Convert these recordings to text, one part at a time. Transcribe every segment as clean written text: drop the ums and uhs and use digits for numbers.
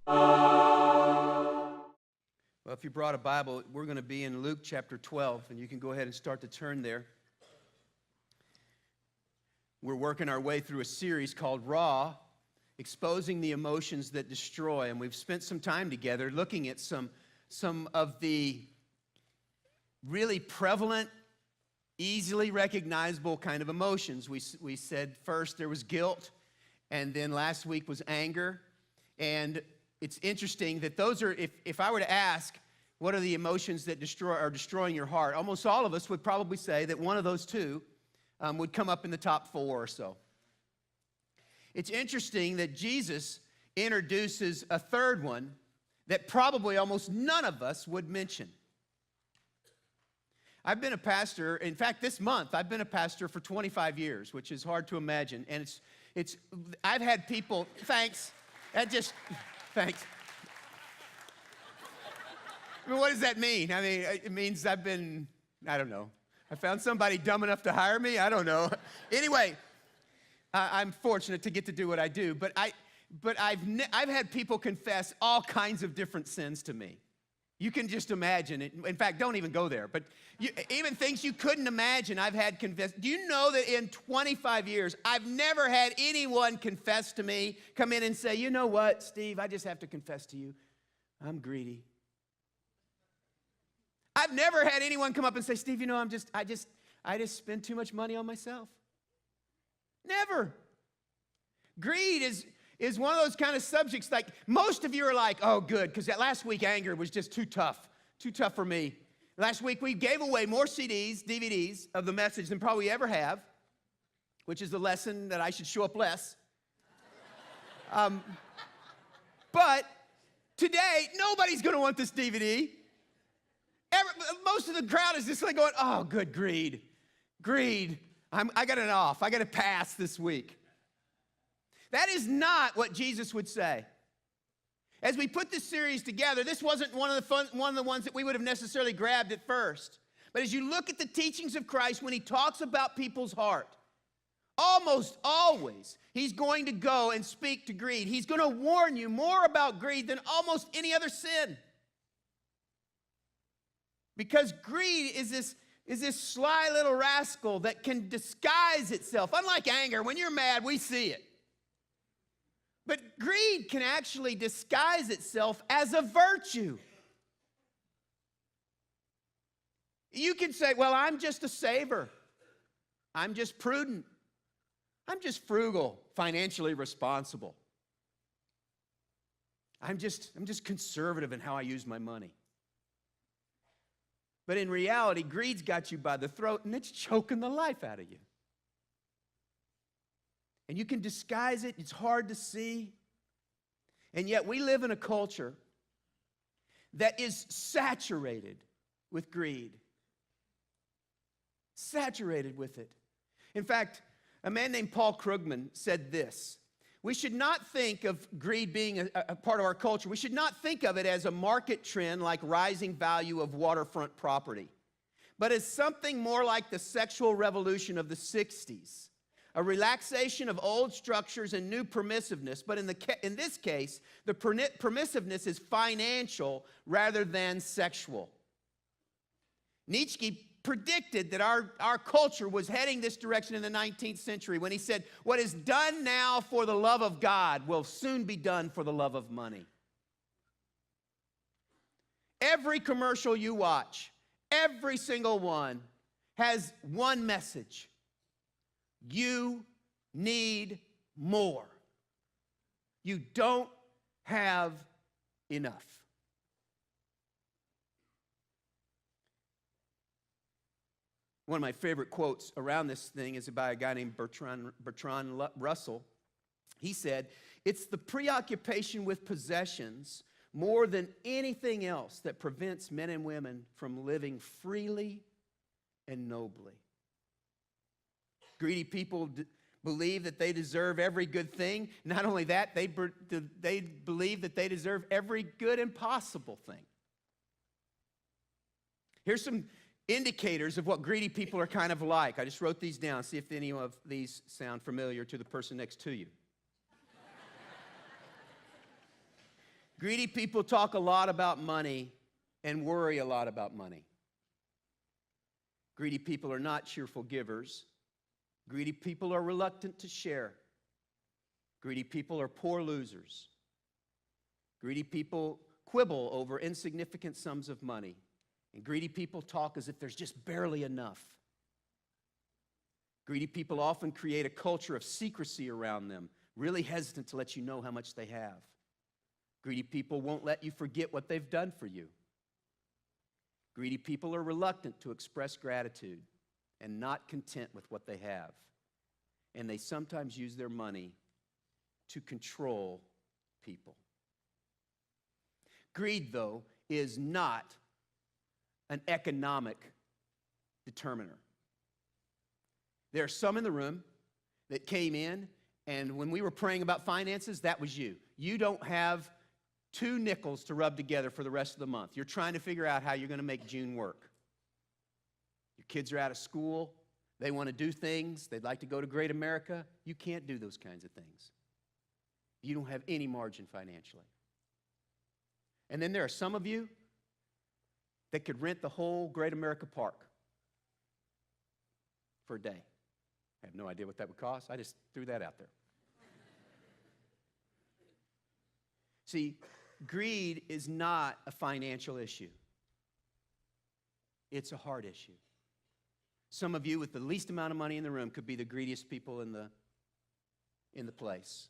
Well, if you brought a Bible, we're going to be in Luke chapter 12, and you can go ahead and start to turn there. We're working our way through a series called Raw, Exposing the Emotions That Destroy, and we've spent some time together looking at some of the really prevalent, easily recognizable kind of emotions. We said first there was guilt, and then last week was anger, and it's interesting that those are, if I were to ask, what are the emotions that are destroying your heart? Almost all of us would probably say that one of those two would come up in the top four or so. It's interesting that Jesus introduces a third one that probably almost none of us would mention. I've been a pastor, in fact, this month, I've been a pastor for 25 years, which is hard to imagine. And I've had people, thanks. Thanks. I mean, what does that mean? I mean, it means I don't know. I found somebody dumb enough to hire me? I don't know. Anyway, I'm fortunate to get to do what I do, but I've had people confess all kinds of different sins to me. You can just imagine it. In fact, don't even go there. But even things you couldn't imagine, I've had confessed. Do you know that in 25 years, I've never had anyone confess to me, come in and say, you know what, Steve, I just have to confess to you, I'm greedy. I've never had anyone come up and say, Steve, you know, I just spend too much money on myself. Never. Greed is one of those kind of subjects, like most of you are like, oh, good, because that last week anger was just too tough for me. Last week we gave away more CDs, DVDs of the message than probably ever have, which is the lesson that I should show up less. But today, nobody's going to want this DVD. Most of the crowd is just like going, oh, good, greed. I got an off. I got a pass this week. That is not what Jesus would say. As we put this series together, this wasn't one of the ones that we would have necessarily grabbed at first. But as you look at the teachings of Christ, when he talks about people's heart, almost always he's going to go and speak to greed. He's going to warn you more about greed than almost any other sin. Because greed is this sly little rascal that can disguise itself. Unlike anger, when you're mad, we see it. But greed can actually disguise itself as a virtue. You can say, well, I'm just a saver. I'm just prudent. I'm just frugal, financially responsible. I'm just conservative in how I use my money. But in reality, greed's got you by the throat and it's choking the life out of you. And you can disguise it. It's hard to see. And yet we live in a culture that is saturated with greed. Saturated with it. In fact, a man named Paul Krugman said this: we should not think of greed being a part of our culture. We should not think of it as a market trend like rising value of waterfront property, but as something more like the sexual revolution of the 60s. A relaxation of old structures and new permissiveness, but in this case, the permissiveness is financial rather than sexual. Nietzsche predicted that our culture was heading this direction in the 19th century when he said, what is done now for the love of God will soon be done for the love of money. Every commercial you watch, every single one, has one message. You need more. You don't have enough. One of my favorite quotes around this thing is by a guy named Bertrand Russell. He said, it's the preoccupation with possessions more than anything else that prevents men and women from living freely and nobly. Greedy people believe that they deserve every good thing. Not only that, they believe that they deserve every good and possible thing. Here's some indicators of what greedy people are kind of like. I just wrote these down. See if any of these sound familiar to the person next to you. Greedy people talk a lot about money and worry a lot about money. Greedy people are not cheerful givers. Greedy people are reluctant to share. Greedy people are poor losers. Greedy people quibble over insignificant sums of money. And greedy people talk as if there's just barely enough. Greedy people often create a culture of secrecy around them, really hesitant to let you know how much they have. Greedy people won't let you forget what they've done for you. Greedy people are reluctant to express gratitude and not content with what they have. And they sometimes use their money to control people. Greed, though, is not an economic determiner. There are some in the room that came in, and when we were praying about finances, that was you. You don't have 2 nickels to rub together for the rest of the month. You're trying to figure out how you're going to make June work. Your kids are out of school. They want to do things. They'd like to go to Great America. You can't do those kinds of things. You don't have any margin financially. And then there are some of you that could rent the whole Great America Park for a day. I have no idea what that would cost. I just threw that out there. See, greed is not a financial issue. It's a heart issue. Some of you with the least amount of money in the room could be the greediest people in the place.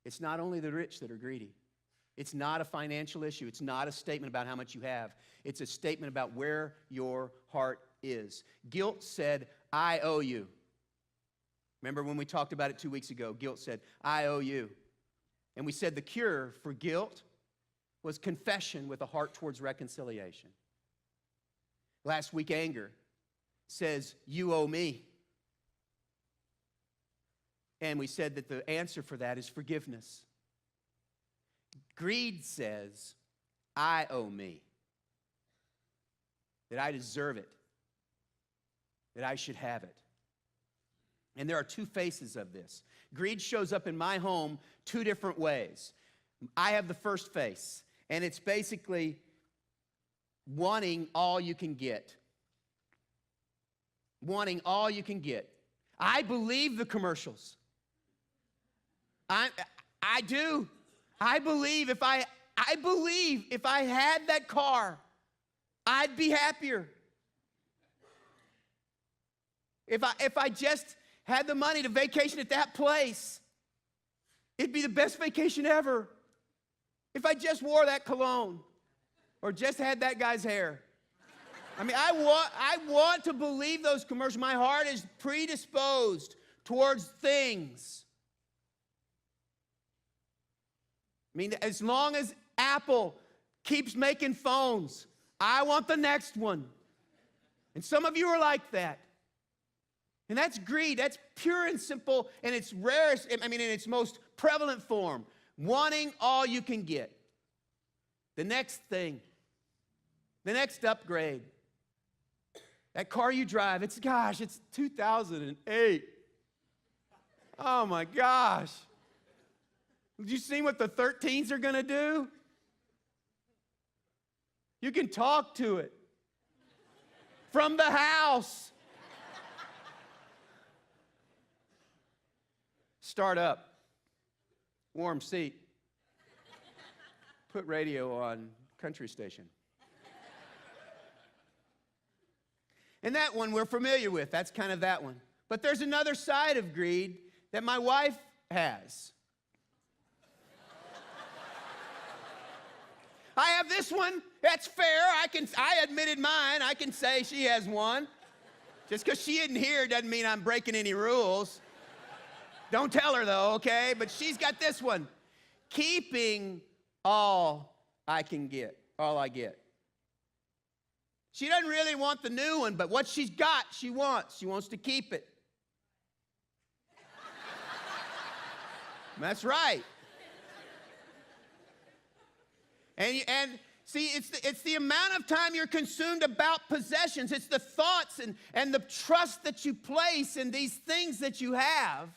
It's not only the rich that are greedy. It's not a financial issue. It's not a statement about how much you have. It's a statement about where your heart is. Guilt said, I owe you. Remember when we talked about it 2 weeks ago? Guilt said, I owe you. And we said the cure for guilt was confession with a heart towards reconciliation. Last week, anger says, you owe me. And we said that the answer for that is forgiveness. Greed says, I owe me. That I deserve it. That I should have it. And there are 2 faces of this. Greed shows up in my home 2 different ways. I have the first face, and it's basically wanting all you can get. Wanting all you can get. I believe the commercials. I do. I believe if I had that car, I'd be happier. If I just had the money to vacation at that place, it'd be the best vacation ever. If I just wore that cologne or just had that guy's hair. I mean, I want to believe those commercials. My heart is predisposed towards things. I mean, as long as Apple keeps making phones, I want the next one. And some of you are like that. And that's greed. That's pure and simple, and it's rarest, in its most prevalent form. Wanting all you can get. The next thing, the next upgrade. That car you drive, it's 2008. Oh my gosh. Have you seen what the 13s are going to do? You can talk to it from the house. Start up. Warm seat. Put radio on country station. And that one we're familiar with. That's kind of that one. But there's another side of greed that my wife has. I have this one. That's fair. I admitted mine. I can say she has one. Just because she isn't here doesn't mean I'm breaking any rules. Don't tell her, though, okay? But she's got this one. Keeping all I can get, all I get. She doesn't really want the new one, but what she's got, she wants. She wants to keep it. That's right. And see, it's the amount of time you're consumed about possessions. It's the thoughts and the trust that you place in these things that you have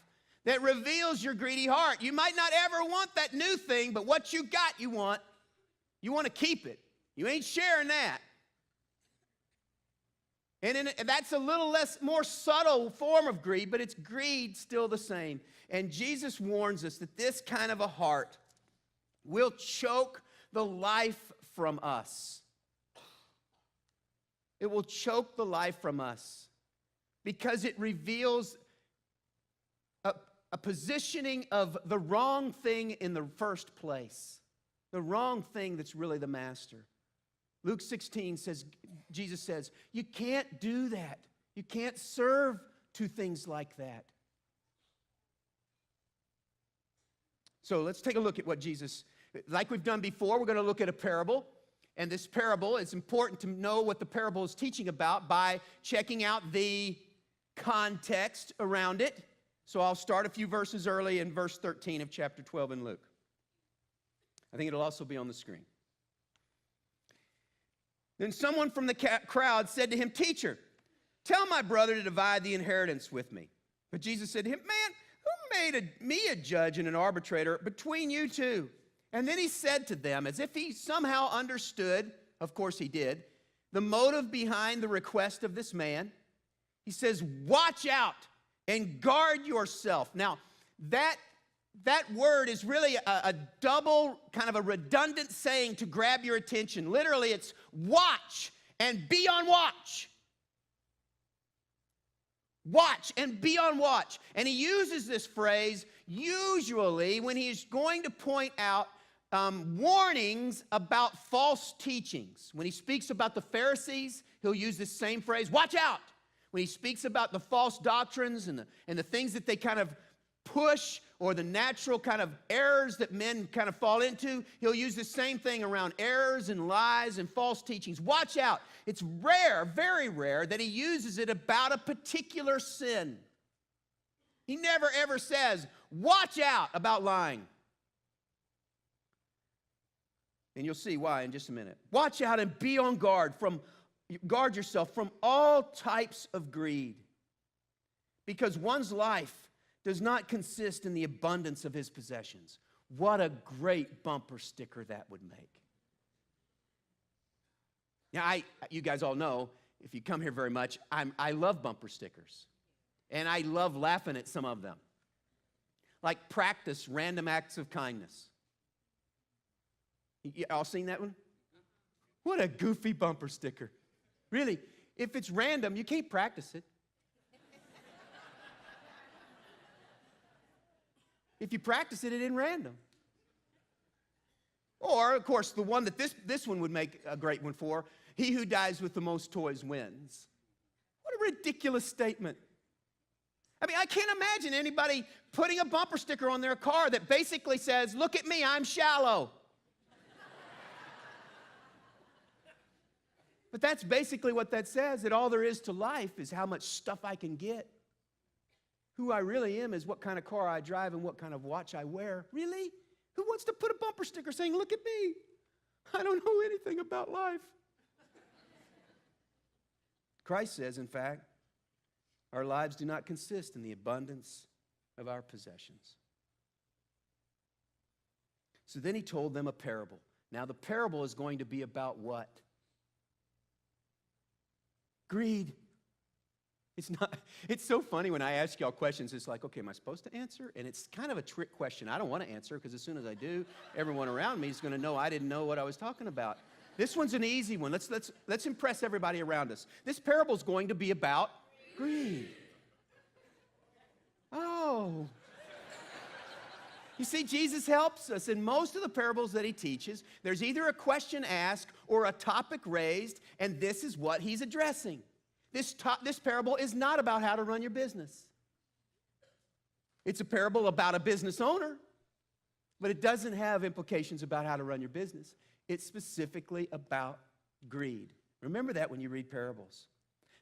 that reveals your greedy heart. You might not ever want that new thing, but what you got, you want. You want to keep it. You ain't sharing that. And that's a little more subtle form of greed, but it's greed still the same. And Jesus warns us that this kind of a heart will choke the life from us. It will choke the life from us because it reveals a positioning of the wrong thing in the first place, the wrong thing that's really the master. Luke 16 says, Jesus says, you can't do that. You can't serve two things like that. So let's take a look at what Jesus, like we've done before, we're going to look at a parable. And this parable, it's important to know what the parable is teaching about by checking out the context around it. So I'll start a few verses early in verse 13 of chapter 12 in Luke. I think it'll also be on the screen. Then someone from the crowd said to him, "Teacher, tell my brother to divide the inheritance with me." But Jesus said to him, "Man, who made me a judge and an arbitrator between you two?" And then he said to them, as if he somehow understood, of course he did, the motive behind the request of this man. He says, "Watch out and guard yourself." Now, that word is really a double, kind of a redundant saying to grab your attention. Literally, it's watch and be on watch. Watch and be on watch. And he uses this phrase usually when he's going to point out warnings about false teachings. When he speaks about the Pharisees, he'll use this same phrase, watch out. When he speaks about the false doctrines and the things that they kind of push, or the natural kind of errors that men kind of fall into, he'll use the same thing around errors and lies and false teachings. Watch out. It's rare, very rare, that he uses it about a particular sin. He never ever says, watch out about lying. And you'll see why in just a minute. Watch out and be on guard yourself from all types of greed. Because one's life does not consist in the abundance of his possessions. What a great bumper sticker that would make. Now, you guys all know, if you come here very much, I love bumper stickers. And I love laughing at some of them. Like practice random acts of kindness. You all seen that one? What a goofy bumper sticker. Really, if it's random, you can't practice it. If you practice it, it isn't random. Or, of course, the one that this one would make a great one for, he who dies with the most toys wins. What a ridiculous statement. I mean, I can't imagine anybody putting a bumper sticker on their car that basically says, look at me, I'm shallow. But that's basically what that says, that all there is to life is how much stuff I can get. Who I really am is what kind of car I drive and what kind of watch I wear. Really? Who wants to put a bumper sticker saying, look at me? I don't know anything about life. Christ says, in fact, our lives do not consist in the abundance of our possessions. So then he told them a parable. Now the parable is going to be about what? Greed. It's so funny when I ask y'all questions, it's like, okay, am I supposed to answer? And it's kind of a trick question. I don't want to answer because as soon as I do, everyone around me is going to know I didn't know what I was talking about. This one's an easy one. Let's impress everybody around us. This parable is going to be about greed. Oh. You see, Jesus helps us. In most of the parables that he teaches, there's either a question asked or a topic raised, and this is what he's addressing. This parable is not about how to run your business. It's a parable about a business owner, but it doesn't have implications about how to run your business. It's specifically about greed. Remember that when you read parables.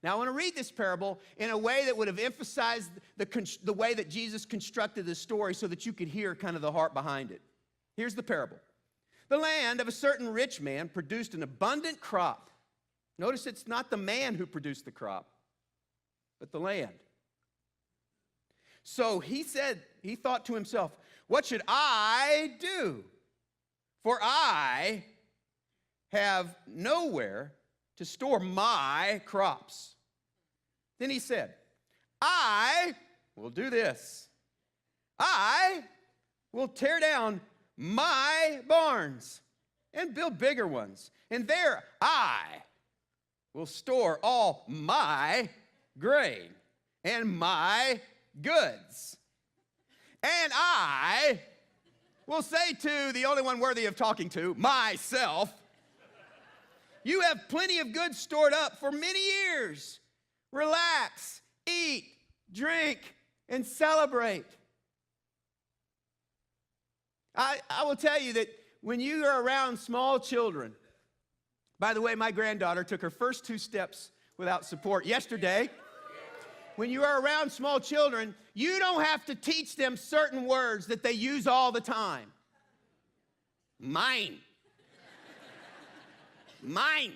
Now, I want to read this parable in a way that would have emphasized the way that Jesus constructed this story so that you could hear kind of the heart behind it. Here's the parable. The land of a certain rich man produced an abundant crop. Notice it's not the man who produced the crop, but the land. So he thought to himself, what should I do? For I have nowhere to store my crops. Then he said, I will do this. I will tear down my barns and build bigger ones. And there I will store all my grain and my goods. And I will say to the only one worthy of talking to, myself, you have plenty of goods stored up for many years. Relax, eat, drink, and celebrate. I will tell you that when you are around small children, by the way, my granddaughter took her first 2 steps without support yesterday. When you are around small children, you don't have to teach them certain words that they use all the time. Mine. Mine.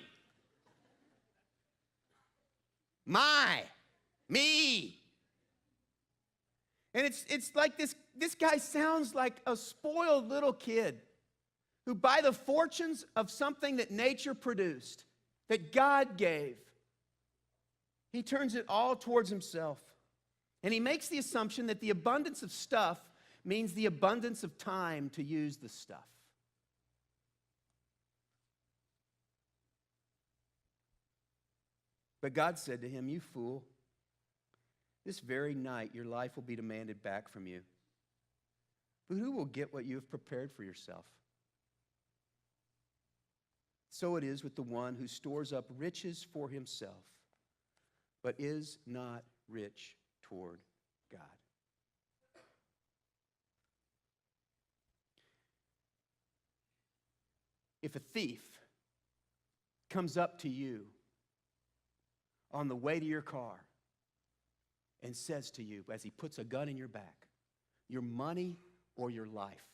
My. Me. And it's like this guy sounds like a spoiled little kid who, by the fortunes of something that nature produced, that God gave, he turns it all towards himself. And he makes the assumption that the abundance of stuff means the abundance of time to use the stuff. But God said to him, you fool, this very night your life will be demanded back from you. But who will get what you have prepared for yourself? So it is with the one who stores up riches for himself, but is not rich toward God. If a thief comes up to you on the way to your car and says to you, as he puts a gun in your back, your money or your life,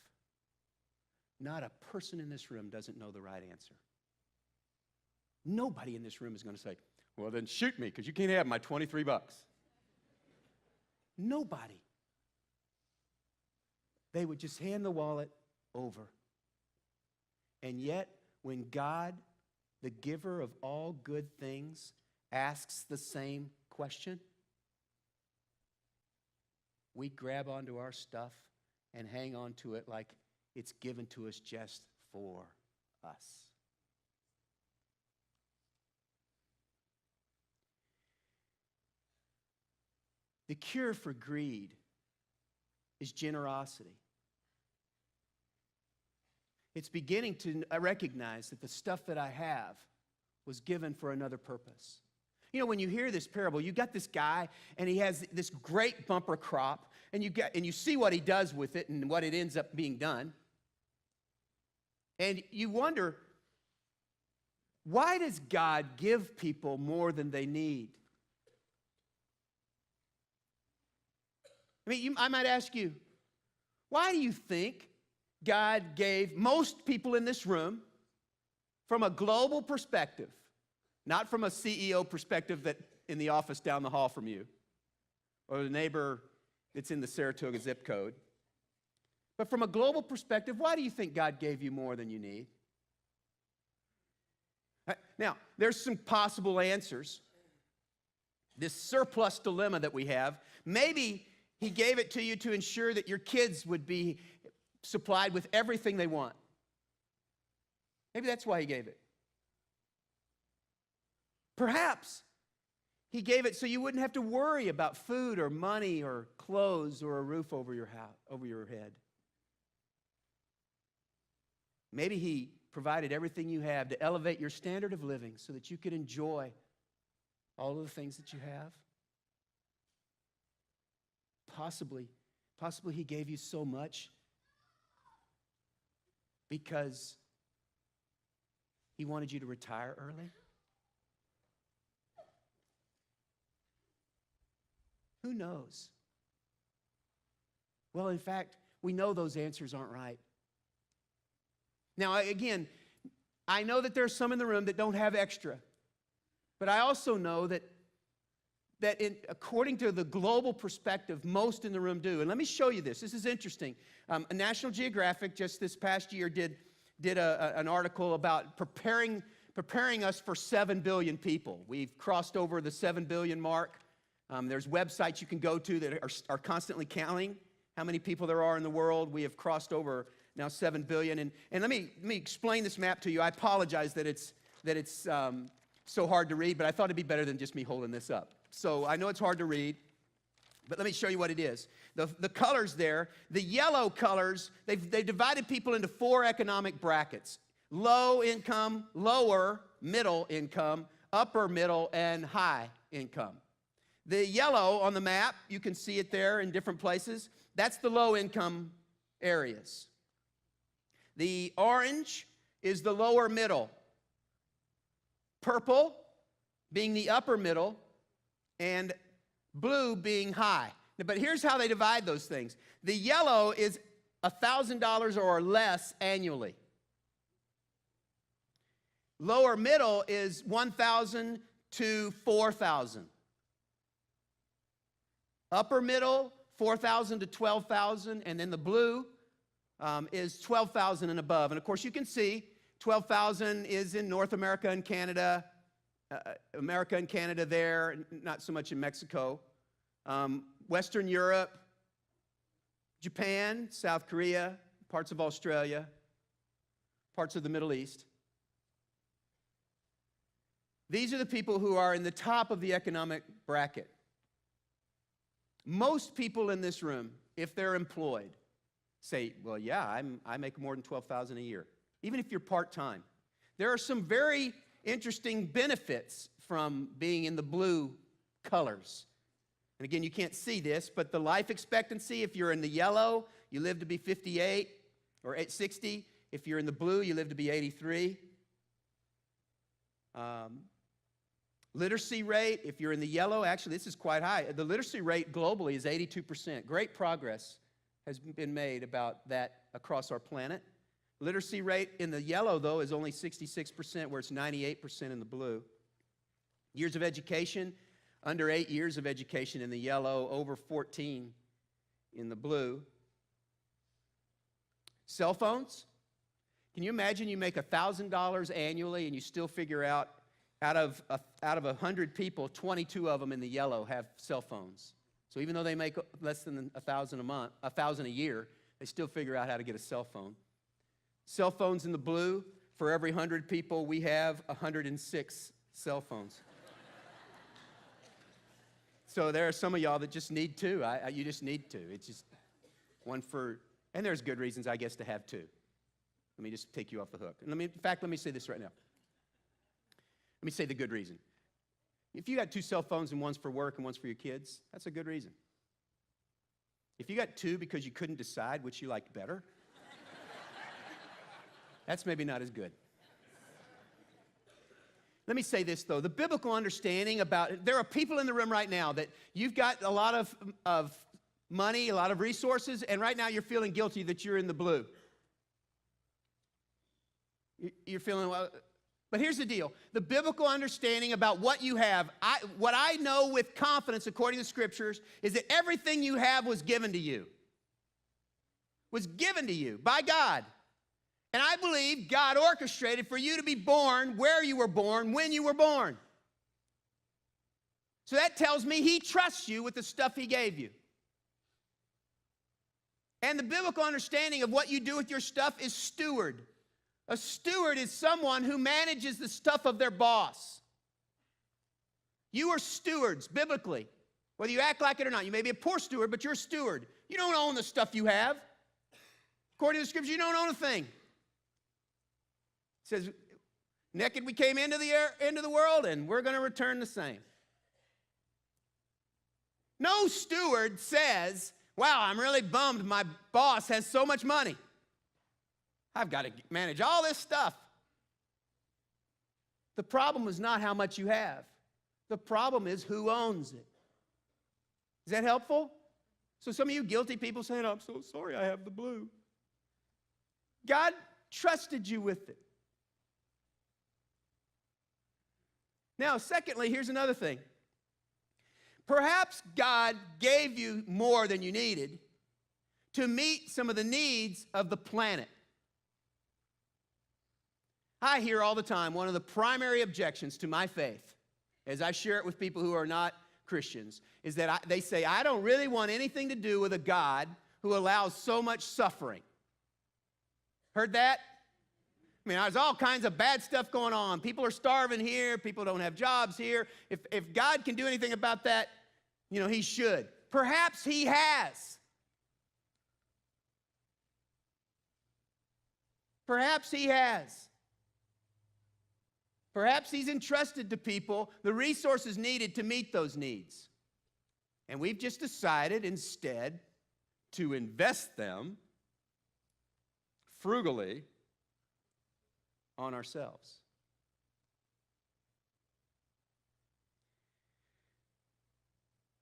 not a person in this room doesn't know the right answer. Nobody in this room is going to say, well, then shoot me, because you can't have my 23 bucks. Nobody. They would just hand the wallet over. And yet, when God, the giver of all good things, asks the same question, we grab onto our stuff and hang on to it like it's given to us just for us. The cure for greed is generosity. It's beginning to recognize that the stuff that I have was given for another purpose. You know, when you hear this parable, you got this guy, and he has this great bumper crop, and you see what he does with it and what it ends up being done. And you wonder, why does God give people more than they need? I might ask you, why do you think God gave most people in this room, from a global perspective, not from a CEO perspective that in the office down the hall from you, or the neighbor that's in the Saratoga zip code, but from a global perspective, why do you think God gave you more than you need? Now, there's some possible answers. This surplus dilemma that we have, maybe he gave it to you to ensure that your kids would be supplied with everything they want. Maybe that's why he gave it. Perhaps he gave it so you wouldn't have to worry about food or money or clothes or a roof over your house, over your head. Maybe he provided everything you have to elevate your standard of living so that you could enjoy all of the things that you have. Possibly he gave you so much because he wanted you to retire early. Who knows? Well, in fact, we know those answers aren't right. Now, again, I know that there's some in the room that don't have extra, but I also know that that according to the global perspective, most in the room do. And let me show you this. This is interesting. National Geographic just this past year did an article about preparing us for 7 billion people. We've crossed over the 7 billion mark. There's websites you can go to that are constantly counting how many people there are in the world. We have crossed over now 7 billion. And let me explain this map to you. I apologize that it's so hard to read, but I thought it'd be better than just me holding this up. So I know it's hard to read, but let me show you what it is. The colors there, the yellow colors, they've divided people into 4 economic brackets: low income, lower, middle income, upper middle, and high income. The yellow on the map, you can see it there in different places. That's the low income areas. The orange is the lower middle. Purple being the upper middle, and blue being high. But here's how they divide those things. The yellow is $1,000 or less annually. Lower middle is $1,000 to $4,000. Upper middle, $4,000 to $12,000, and then the blue is $12,000 and above. And of course, you can see $12,000 is in North America and Canada. There, not so much in Mexico. Western Europe, Japan, South Korea, parts of Australia, parts of the Middle East. These are the people who are in the top of the economic bracket. Most people in this room, if they're employed, say, well, yeah, I make more than $12,000 a year, even if you're part-time. There are some very interesting benefits from being in the blue colors. And again, you can't see this, but the life expectancy, if you're in the yellow, you live to be 58 or 60. If you're in the blue, you live to be 83. Literacy rate, if you're in the yellow, actually this is quite high. The literacy rate globally is 82%. Great progress has been made about that across our planet. Literacy rate in the yellow, though, is only 66%, where it's 98% in the blue. Years of education, under 8 years of education in the yellow, over 14 in the blue. Cell phones. Can you imagine you make $1,000 annually and you still figure out of 100 people, 22 of them in the yellow have cell phones. So even though they make less than $1,000 a year, they still figure out how to get a cell phone. Cell phones in the blue, for every 100 people, we have 106 cell phones. So there are some of y'all that just need two. You just need two. It's just one for, and there's good reasons, I guess, to have two. Let me just take you off the hook. And in fact, let me say this right now. Let me say the good reason. If you got 2 cell phones and one's for work and one's for your kids, that's a good reason. If you got 2 because you couldn't decide which you liked better, that's maybe not as good. Let me say this, though. The biblical understanding about, there are people in the room right now that you've got a lot of money, a lot of resources, and right now you're feeling guilty that you're in the blue. You're feeling, well, but here's the deal. The biblical understanding about what you have, what I know with confidence according to the Scriptures is that everything you have was given to you. Was given to you by God. And I believe God orchestrated for you to be born where you were born, when you were born. So that tells me He trusts you with the stuff He gave you. And the biblical understanding of what you do with your stuff is steward. A steward is someone who manages the stuff of their boss. You are stewards, biblically. Whether you act like it or not. You may be a poor steward, but you're a steward. You don't own the stuff you have. According to the Scripture, you don't own a thing. It says, naked we came into the world, and we're going to return the same. No steward says, wow, I'm really bummed my boss has so much money. I've got to manage all this stuff. The problem is not how much you have. The problem is who owns it. Is that helpful? So some of you guilty people saying, I'm so sorry I have the blue. God trusted you with it. Now, secondly, here's another thing. Perhaps God gave you more than you needed to meet some of the needs of the planet. I hear all the time one of the primary objections to my faith, as I share it with people who are not Christians, is that they say, I don't really want anything to do with a God who allows so much suffering. Heard that? I mean, there's all kinds of bad stuff going on. People are starving here. People don't have jobs here. If God can do anything about that, he should. Perhaps he has. Perhaps he has. Perhaps he's entrusted to people the resources needed to meet those needs. And we've just decided instead to invest them frugally on ourselves.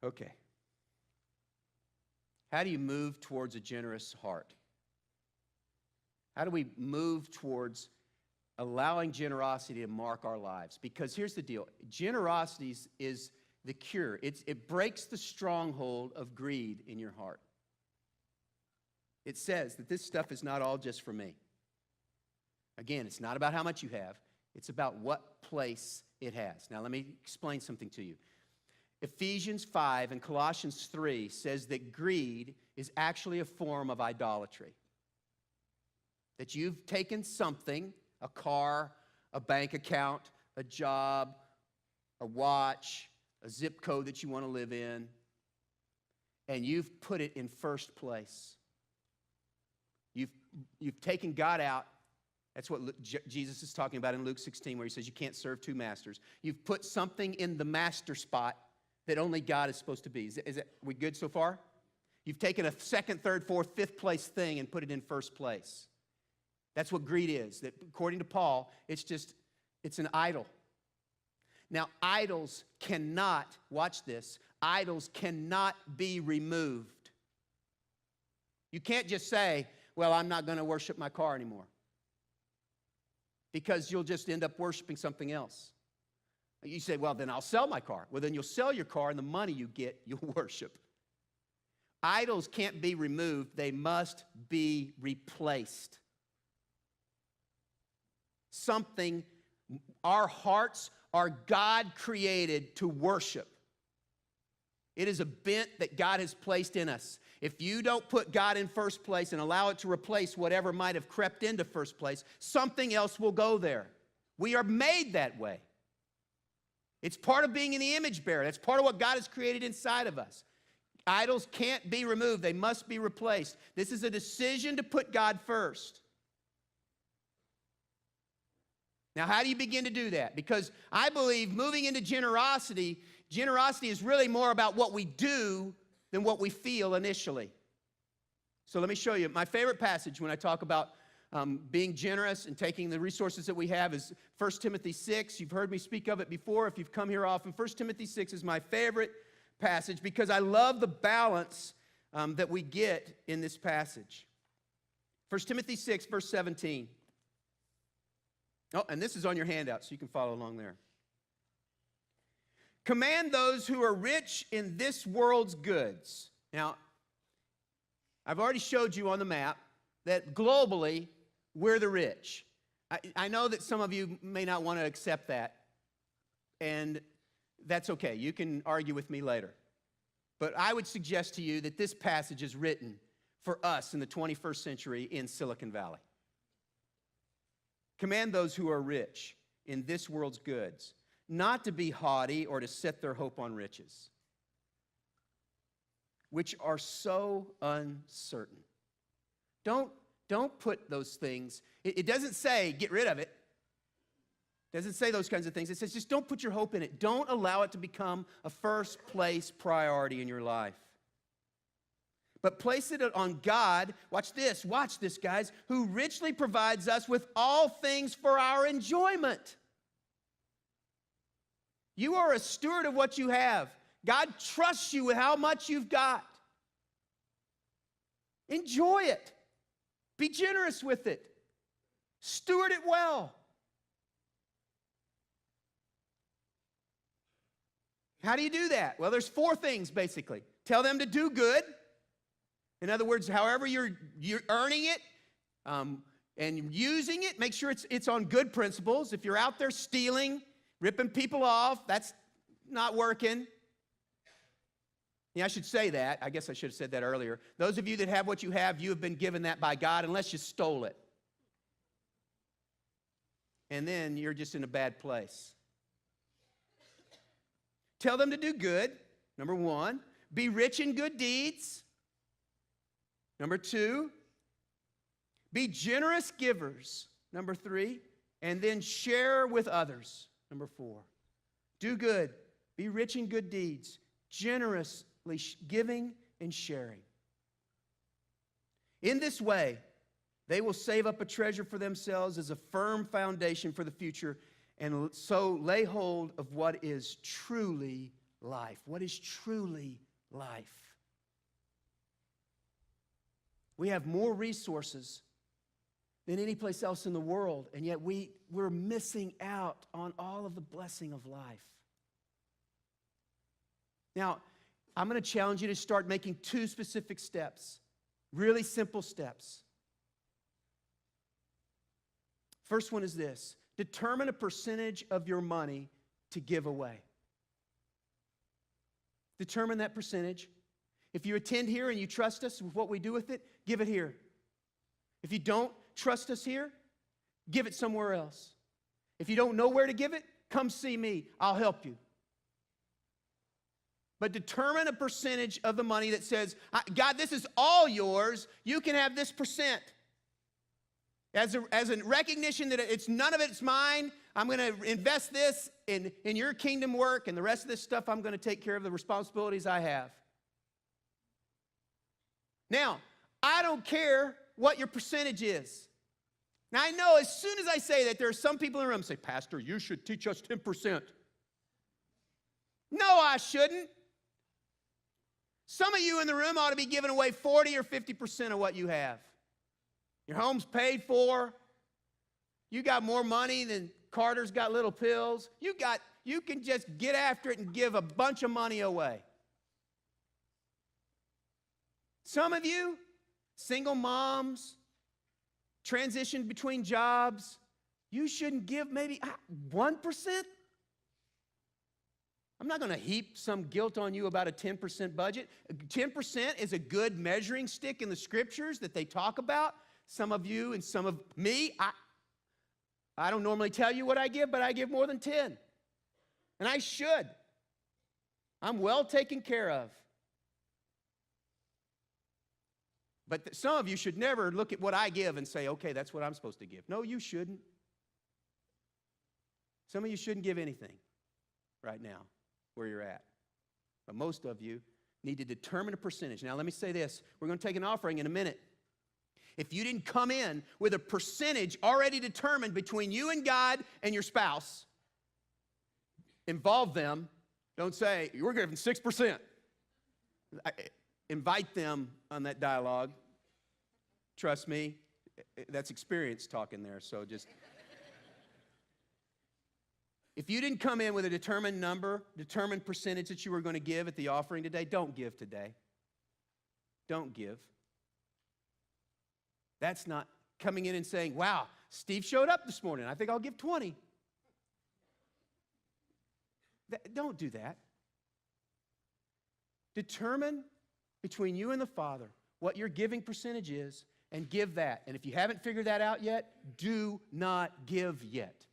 Okay. How do you move towards a generous heart? How do we move towards allowing generosity to mark our lives? Because here's the deal. Generosity is the cure. It breaks the stronghold of greed in your heart. It says that this stuff is not all just for me. Again, it's not about how much you have. It's about what place it has. Now, let me explain something to you. Ephesians 5 and Colossians 3 says that greed is actually a form of idolatry. That you've taken something, a car, a bank account, a job, a watch, a zip code that you want to live in, and you've put it in first place. You've taken God out. That's what Jesus is talking about in Luke 16, where he says you can't serve two masters. You've put something in the master spot that only God is supposed to be. We good so far? You've taken a second, third, fourth, fifth place thing and put it in first place. That's what greed is. That, according to Paul, it's an idol. Now, idols cannot, watch this, idols cannot be removed. You can't just say, well, I'm not going to worship my car anymore. Because you'll just end up worshiping something else. You say, well, then I'll sell my car. Well, then you'll sell your car, and the money you get, you'll worship. Idols can't be removed. They must be replaced. Our hearts are God created to worship. It is a bent that God has placed in us. If you don't put God in first place and allow it to replace whatever might have crept into first place, something else will go there. We are made that way. It's part of being in the image bearer. That's part of what God has created inside of us. Idols can't be removed. They must be replaced. This is a decision to put God first. Now, how do you begin to do that? Because I believe moving into generosity is really more about what we do than what we feel initially. So let me show you. My favorite passage when I talk about being generous and taking the resources that we have is 1 Timothy 6. You've heard me speak of it before if you've come here often. 1 Timothy 6 is my favorite passage because I love the balance that we get in this passage. 1 Timothy 6, verse 17. Oh, and this is on your handout, so you can follow along there. Command those who are rich in this world's goods. Now, I've already showed you on the map that globally, we're the rich. I know that some of you may not want to accept that, and that's okay. You can argue with me later. But I would suggest to you that this passage is written for us in the 21st century in Silicon Valley. Command those who are rich in this world's goods not to be haughty or to set their hope on riches, which are so uncertain. Don't put those things. It doesn't say get rid of it. It doesn't say those kinds of things. It says just don't put your hope in it. Don't allow it to become a first place priority in your life. But place it on God, watch this, guys, who richly provides us with all things for our enjoyment. You are a steward of what you have. God trusts you with how much you've got. Enjoy it. Be generous with it. Steward it well. How do you do that? Well, there's 4 things, basically. Tell them to do good. In other words, however you're earning it and using it, make sure it's on good principles. If you're out there stealing, ripping people off, that's not working. Yeah, I should say that. I guess I should have said that earlier. Those of you that have what you have been given that by God unless you stole it. And then you're just in a bad place. Tell them to do good, number 1. Be rich in good deeds. Number 2. Be generous givers, number 3. And then share with others, number 4. Do good. Be rich in good deeds. Generously giving and sharing. In this way, they will save up a treasure for themselves as a firm foundation for the future, and so lay hold of what is truly life. What is truly life? We have more resources than any place else in the world, and yet we're missing out on all of the blessing of life. Now, I'm going to challenge you to start making 2 specific steps, really simple steps. First one is this: determine a percentage of your money to give away. Determine that percentage. If you attend here and you trust us with what we do with it, give it here. If you don't trust us here, give it somewhere else. If you don't know where to give it, come see me. I'll help you. But determine a percentage of the money that says, God, this is all yours. You can have this percent. As a recognition that none of it's mine, I'm going to invest this in your kingdom work, and the rest of this stuff I'm going to take care of the responsibilities I have. Now, I don't care what your percentage is. Now, I know as soon as I say that, there are some people in the room who say, Pastor, you should teach us 10%. No, I shouldn't. Some of you in the room ought to be giving away 40 or 50% of what you have. Your home's paid for. You got more money than Carter's got little pills. You can just get after it and give a bunch of money away. Some of you, single moms, transitioned between jobs, you shouldn't give maybe 1%. I'm not going to heap some guilt on you about a 10% budget. 10% is a good measuring stick in the scriptures that they talk about. Some of you and some of me, I don't normally tell you what I give, but I give more than 10. And I should. I'm well taken care of. But some of you should never look at what I give and say, okay, that's what I'm supposed to give. No, you shouldn't. Some of you shouldn't give anything right now where you're at. But most of you need to determine a percentage. Now, let me say this. We're going to take an offering in a minute. If you didn't come in with a percentage already determined between you and God and your spouse, involve them. Don't say, we're giving 6%. Invite them on that dialogue. Trust me, that's experience talking there, so just... If you didn't come in with a determined number, determined percentage that you were going to give at the offering today, don't give today. Don't give. That's not coming in and saying, wow, Steve showed up this morning. I think I'll give 20. Don't do that. Determine between you and the Father what your giving percentage is and give that. And if you haven't figured that out yet, do not give yet.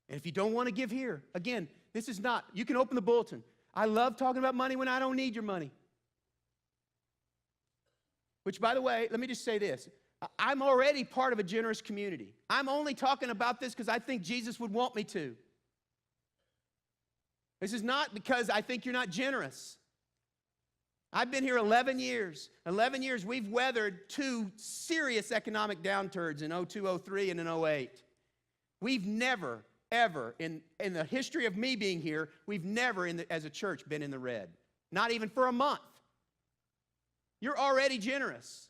And if you don't want to give here, again, this is not, you can open the bulletin. I love talking about money when I don't need your money. Which, by the way, let me just say this. I'm already part of a generous community. I'm only talking about this because I think Jesus would want me to. This is not because I think you're not generous. I've been here 11 years. 11 years, we've weathered 2 serious economic downturns in 02, 03, and in 08. We've never, ever, in the history of me being here, we've never, as a church, been in the red. Not even for a month. You're already generous.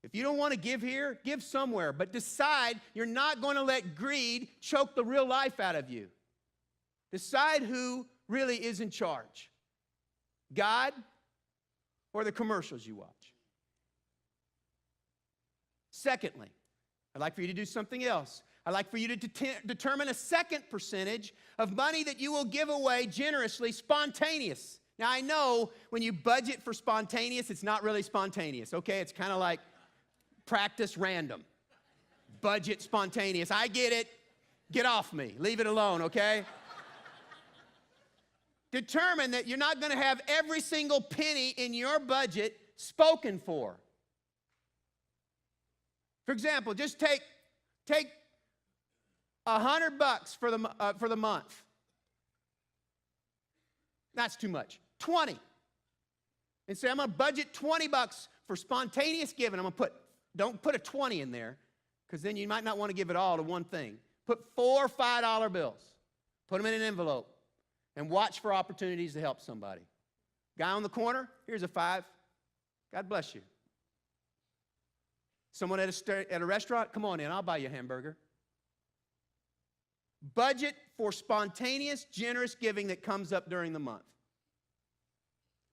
If you don't want to give here, give somewhere. But decide you're not going to let greed choke the real life out of you. Decide who really is in charge. God or the commercials you watch. Secondly, I'd like for you to do something else. I'd like for you to determine a second percentage of money that you will give away generously, spontaneous. Now, I know when you budget for spontaneous, it's not really spontaneous, okay? It's kind of like practice random. Budget spontaneous. I get it. Get off me. Leave it alone, okay? Determine that you're not going to have every single penny in your budget spoken for. For example, just take $100 for the month. That's too much. 20. And say, I'm going to budget $20 for spontaneous giving. Don't put a 20 in there, because then you might not want to give it all to one thing. Put 4 $5 bills. Put them in an envelope and watch for opportunities to help somebody. Guy on the corner, here's a 5. God bless you. Someone at a restaurant, come on in, I'll buy you a hamburger. Budget for spontaneous, generous giving that comes up during the month.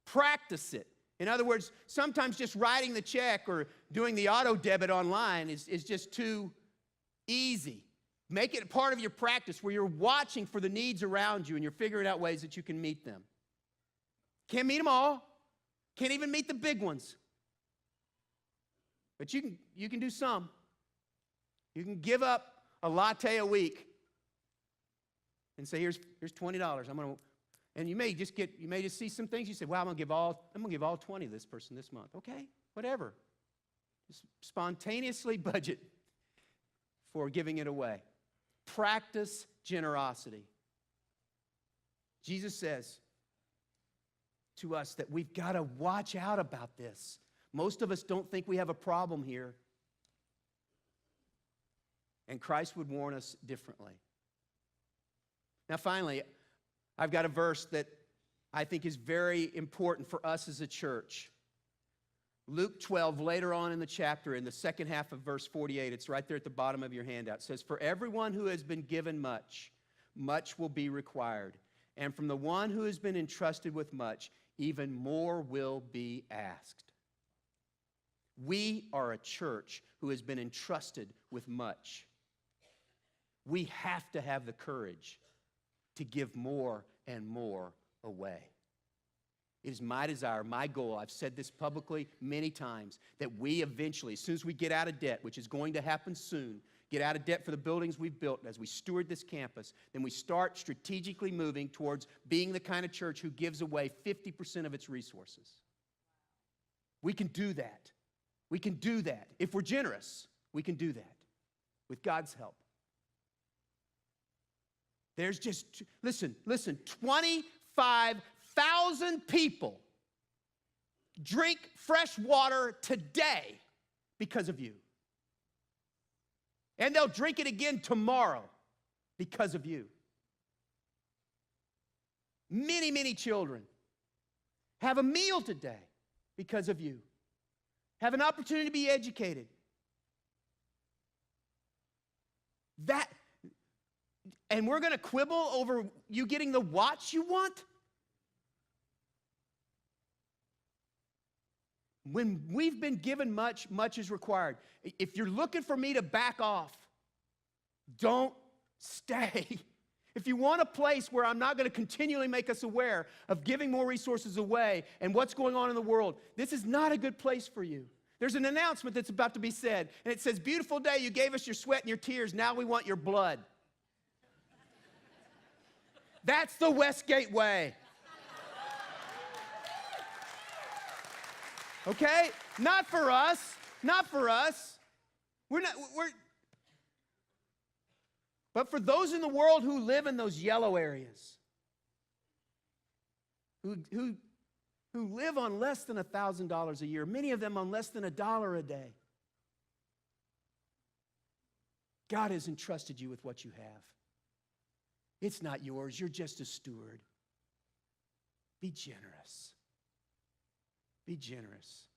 Practice it. In other words, sometimes just writing the check or doing the auto debit online is just too easy. Make it a part of your practice where you're watching for the needs around you and you're figuring out ways that you can meet them. Can't meet them all. Can't even meet the big ones. But you can do some. You can give up a latte a week and say, here's $20. And you may just see some things. You say, wow, I'm gonna give all 20 to this person this month. Okay, whatever. Just spontaneously budget for giving it away. Practice generosity. Jesus says to us that we've got to watch out about this. Most of us don't think we have a problem here. And Christ would warn us differently. Now, finally, I've got a verse that I think is very important for us as a church. Luke 12, later on in the chapter, in the second half of verse 48, it's right there at the bottom of your handout. It says, for everyone who has been given much, much will be required. And from the one who has been entrusted with much, even more will be asked. We are a church who has been entrusted with much. We have to have the courage to give more and more away. It is my desire, my goal, I've said this publicly many times, that we eventually, as soon as we get out of debt, which is going to happen soon, get out of debt for the buildings we've built as we steward this campus, then we start strategically moving towards being the kind of church who gives away 50% of its resources. We can do that. We can do that. If we're generous, we can do that with God's help. There's just, listen, 25,000 people drink fresh water today because of you. And they'll drink it again tomorrow because of you. Many, many children have a meal today because of you. Have an opportunity to be educated. And we're going to quibble over you getting the watch you want? When we've been given much, much is required. If you're looking for me to back off, don't stay. If you want a place where I'm not going to continually make us aware of giving more resources away and what's going on in the world, this is not a good place for you. There's an announcement that's about to be said, and it says, beautiful day, you gave us your sweat and your tears, now we want your blood. That's the Westgate way. Okay? Not for us. Not for us. But for those in the world who live in those yellow areas, who live on less than $1,000 a year, many of them on less than $1 a day, God has entrusted you with what you have. It's not yours. You're just a steward. Be generous. Be generous.